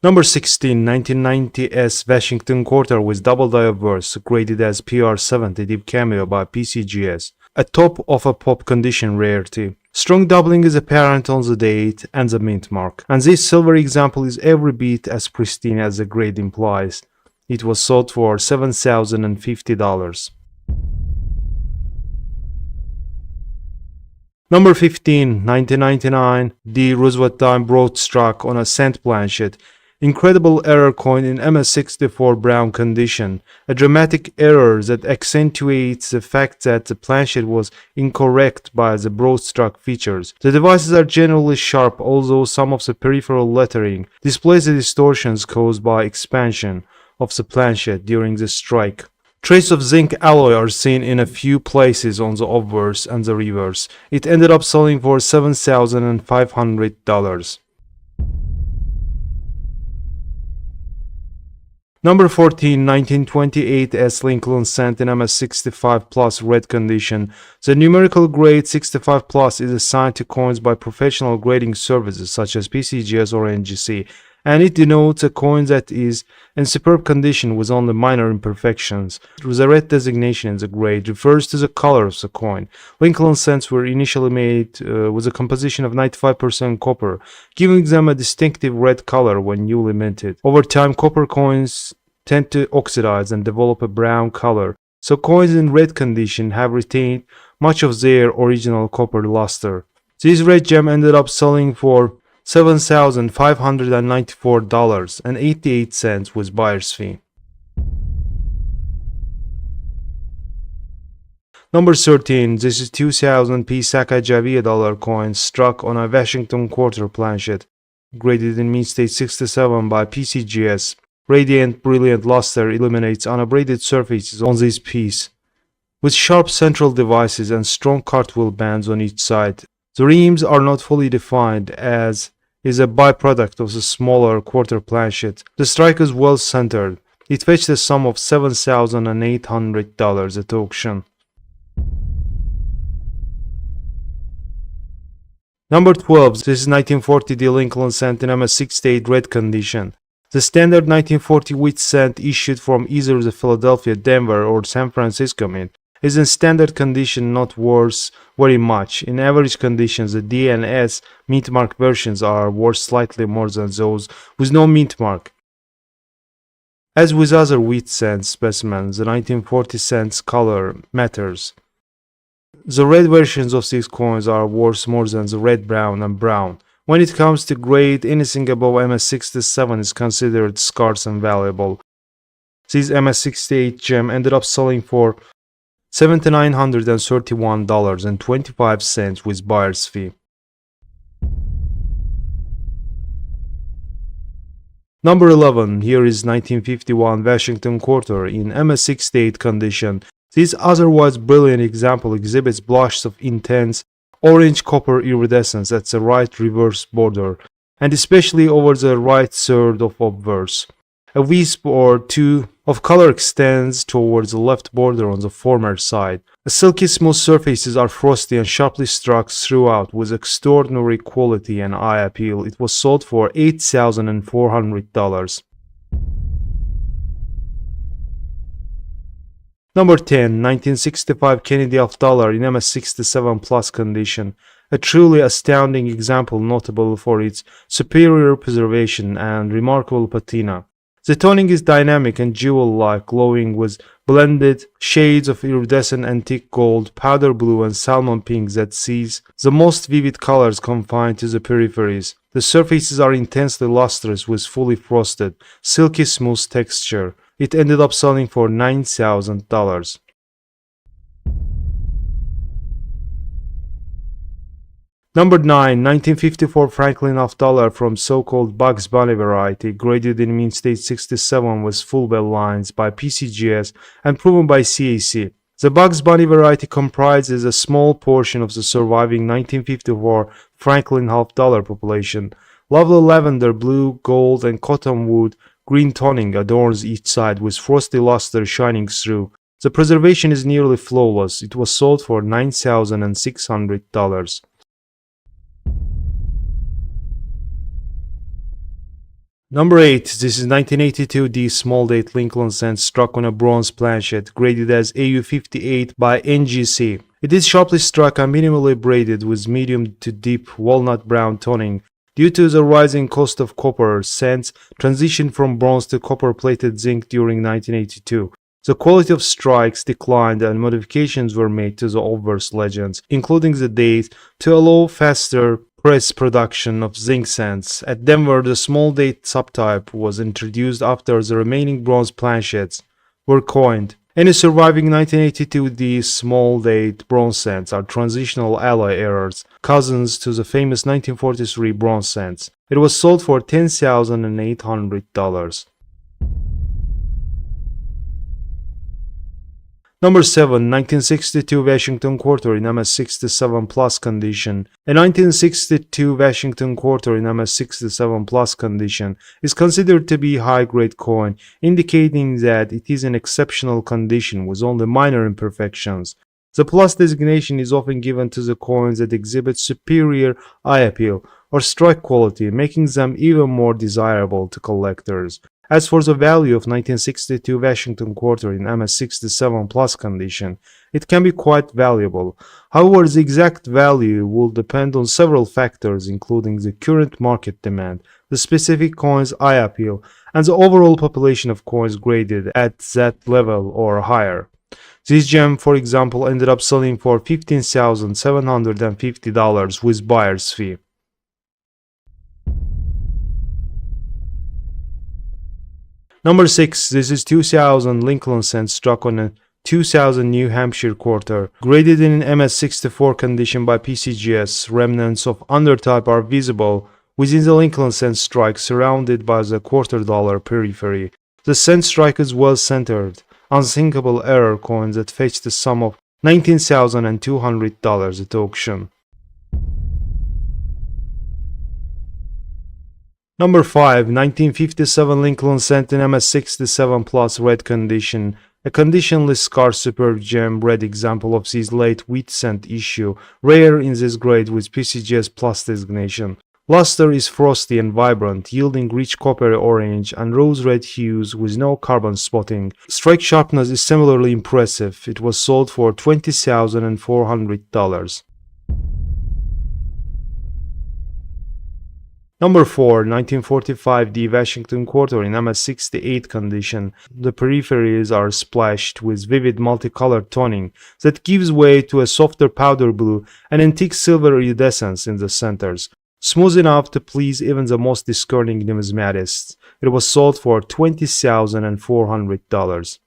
Number 16, 1990s Washington Quarter with double die obverse, graded as PR70 deep cameo by PCGS. A top of a pop condition rarity. Strong doubling is apparent on the date and the mint mark, and this silver example is every bit as pristine as the grade implies. It was sold for $7,050. Number 15, 1999, the Roosevelt dime broad-struck on a cent Planchet. Incredible error coin in MS64 brown condition, a dramatic error that accentuates the fact that the Planchet was incorrect by the broad-struck features. The devices are generally sharp, although some of the peripheral lettering displays the distortions caused by expansion of the Planchet during the strike. Traces of zinc alloy are seen in a few places on the obverse and the reverse. It ended up selling for $7,500. Number 14, 1928 S Lincoln Cent in MS65 Plus red condition. The numerical grade 65 Plus is assigned to coins by professional grading services such as PCGS or NGC, and it denotes a coin that is in superb condition with only minor imperfections. The red designation in the grade refers to the color of the coin. Lincoln cents were initially made with a composition of 95% copper, giving them a distinctive red color when newly minted. Over time, copper coins tend to oxidize and develop a brown color, so coins in red condition have retained much of their original copper luster. This red gem ended up selling for $7,594.88 with buyer's fee. Number 13, this is 2000 P Sacagawea dollar coin struck on a Washington Quarter Planchet, graded in mint state 67 by PCGS. Radiant, brilliant luster illuminates unabraded surfaces on this piece, with sharp central devices and strong cartwheel bands on each side. The rims are not fully defined, as is a byproduct of the smaller quarter Planchet. The strike is well centered. It fetched a sum of $7,800 at auction. Number 12, this is 1940 D Lincoln Cent in MS68 red condition. The standard 1940 wheat cent issued from either the Philadelphia, Denver, or San Francisco mint is in standard condition, not worth very much. In average conditions, the D and S mint mark versions are worth slightly more than those with no mint mark. As with other wheat cent specimens, the 1940 cents color matters. The red versions of these coins are worth more than the red, brown, and brown. When it comes to grade, anything above MS67 is considered scarce and valuable. This MS68 gem ended up selling for $7,931.25 with buyer's fee. Number 11, here is 1951 Washington Quarter in MS68 condition. This otherwise brilliant example exhibits blushes of intense orange copper iridescence at the right reverse border, and especially over the right third of obverse. A wisp or two of color extends towards the left border on the former side. The silky smooth surfaces are frosty and sharply struck throughout with extraordinary quality and eye appeal. It was sold for $8,400. Number 10, 1965 Kennedy half dollar in MS67 Plus condition. A truly astounding example notable for its superior preservation and remarkable patina. The toning is dynamic and jewel-like, glowing with blended shades of iridescent antique gold, powder blue, and salmon pink that sees the most vivid colors confined to the peripheries. The surfaces are intensely lustrous with fully frosted, silky smooth texture. It ended up selling for $9,000. Number 9, 1954 Franklin half dollar from so-called Bugs Bunny variety, graded in mint state 67 with full bell lines by PCGS and proven by CAC. The Bugs Bunny variety comprises a small portion of the surviving 1954 Franklin half dollar population. Lovely lavender, blue, gold, and cottonwood green toning adorns each side with frosty luster shining through. The preservation is nearly flawless. It was sold for $9,600. Number 8. This is 1982 D small date Lincoln cent struck on a bronze planchet, graded as AU58 by NGC. It is sharply struck and minimally braided with medium to deep walnut brown toning. Due to the rising cost of copper, cents transitioned from bronze to copper-plated zinc during 1982. The quality of strikes declined and modifications were made to the obverse legends, including the date, to allow faster press production of zinc cents. At Denver, the small date subtype was introduced after the remaining bronze planchets were coined. Any surviving 1982D small date bronze cents are transitional alloy errors, cousins to the famous 1943 bronze cents. It was sold for $10,800. Number 7. 1962 Washington Quarter in MS67 Plus condition. A 1962 Washington Quarter in MS67 Plus condition is considered to be high-grade coin, indicating that it is in exceptional condition with only minor imperfections. The Plus designation is often given to the coins that exhibit superior eye appeal or strike quality, making them even more desirable to collectors. As for the value of 1962 Washington Quarter in MS67 Plus condition, it can be quite valuable. However, the exact value will depend on several factors including the current market demand, the specific coin's eye appeal, and the overall population of coins graded at that level or higher. This gem, for example, ended up selling for $15,750 with buyer's fee. Number 6. This is 2000 Lincoln cent struck on a 2000 New Hampshire quarter. Graded in an MS64 condition by PCGS, remnants of undertype are visible within the Lincoln cent strike surrounded by the quarter dollar periphery. The cent strike is well centered, unsinkable error coins that fetched a sum of $19,200 at auction. Number 5. 1957 Lincoln cent in MS67 Plus red condition. A conditionless scarce superb gem red example of this late wheat cent issue, rare in this grade with PCGS Plus designation. Luster is frosty and vibrant, yielding rich coppery orange and rose red hues with no carbon spotting. Strike sharpness is similarly impressive. It was sold for $20,400. Number 4. 1945 D Washington Quarter in MS68 condition. The peripheries are splashed with vivid multicolored toning that gives way to a softer powder blue and antique silver iridescence in the centers, smooth enough to please even the most discerning numismatists. It was sold for $20,400.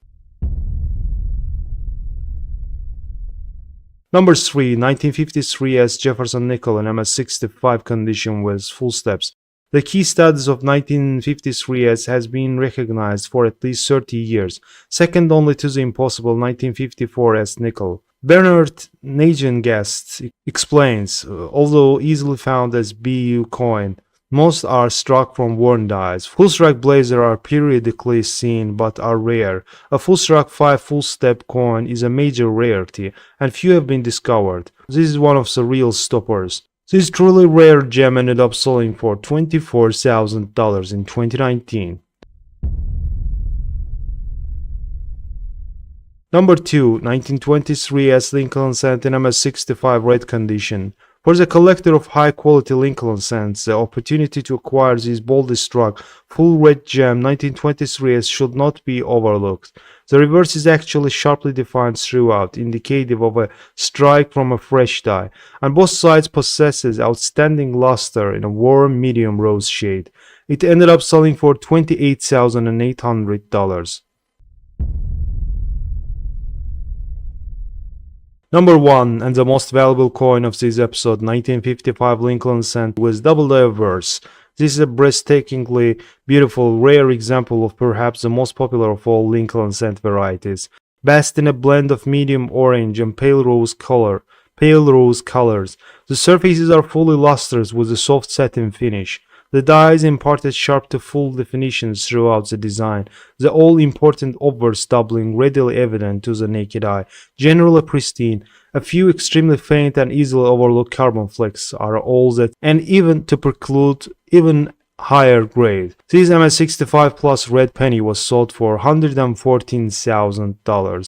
Number 3. 1953 S Jefferson nickel in MS65 condition with full steps. The key status of 1953 S has been recognized for at least 30 years, second only to the impossible 1954 S nickel. Bernard Nagengast explains, although easily found as BU coin, most are struck from worn dies. Full strike blazers are periodically seen but are rare. A full strike 5 full step coin is a major rarity and few have been discovered. This is one of the real stoppers. This truly rare gem ended up selling for $24,000 in 2019. Number 2. 1923 S Lincoln cent in MS65 red condition. For the collector of high-quality Lincoln cents, the opportunity to acquire this boldly struck, full red gem 1923s should not be overlooked. The reverse is actually sharply defined throughout, indicative of a strike from a fresh die, and both sides possesses outstanding luster in a warm medium rose shade. It ended up selling for $28,800. Number 1, and the most valuable coin of this episode, 1955 Lincoln cent with double diverse. This is a breathtakingly beautiful, rare example of perhaps the most popular of all Lincoln cent varieties. Best in a blend of medium orange and pale rose colors. The surfaces are fully lustrous with a soft satin finish. The dies imparted sharp to full definitions throughout the design, the all-important obverse doubling readily evident to the naked eye, generally pristine. A few extremely faint and easily overlooked carbon flecks are all that, and even to preclude even higher grade. This MS65 Plus red penny was sold for $114,000.